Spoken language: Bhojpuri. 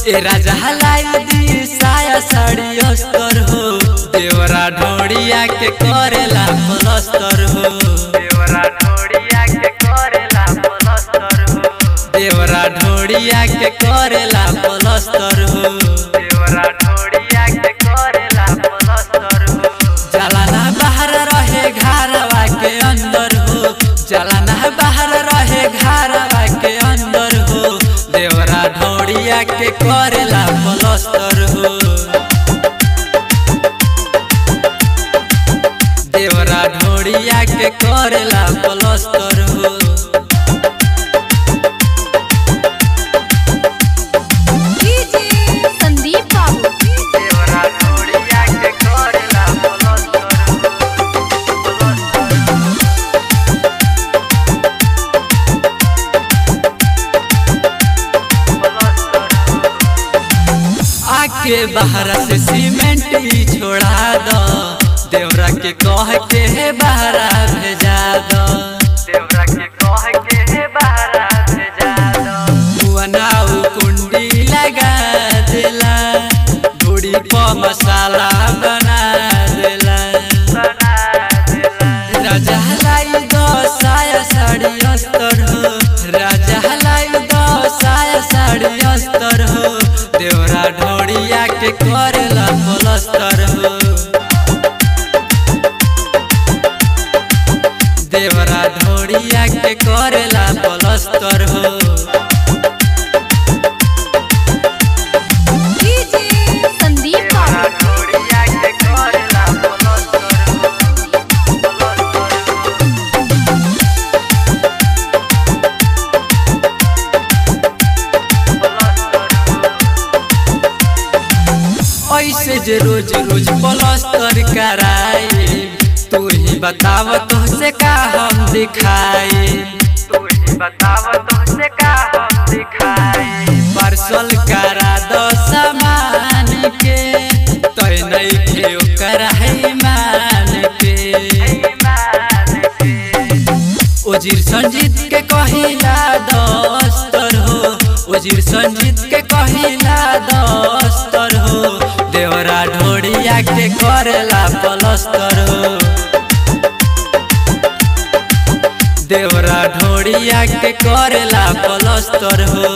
ए राजा लाई दी साया साड़ी अस्तर हो देवरा ढोड़िया के करेला पलस्तर हो देवरा ढोड़िया के करेला पलस्तर हो देवरा ढोड़िया के करेला पलस्तर हो देवरा ढोड़िया के करेला पलस्तर हो जलाना बाहर रहे घरवा के अंदर हो जलाना बाहर रहे घरवा के अंदर हो देवरा ढोड़िया के करेला पलस्तर हो देवरा ढोड़िया के करेला पलस्तर हो संदीप बाबू देवरा ढोड़िया के करेला पलस्तर आके बाहर से सीमेंट ही छोड़ा दो देवरा के कह के बाहर भेजा दो देवरा के कह के बाहर भेजा दो बनाऊ कुंडी लगा देला घोड़ी पर मसाला बना देला राजा लाई दो साया साड़ी अस्तर हो राजा लाई दो साया साड़ी अस्तर हो देवरा ढोड़िया के करेला पलस्तर हो देवरा ढोड़िया के करेला पलस्तर हो संदीप बाबू ढोड़िया के करेला पलस्तर हो ऐसे जे रोज रोज पलस्तर कराए तू ही बताव तुझसे का हम दिखाए तू ही बताव तुझसे का हम दिखाए पार्सल करा दो सामान के तय नहीं खे कराई मान के उजिर संजीत के कहिला दस्तर हो उजिर संजीत के कहिला दस्तर हो देवरा ढोड़िया के करेला पलस्तर हो देवरा ढोड़िया के करेला पलस्तर हो।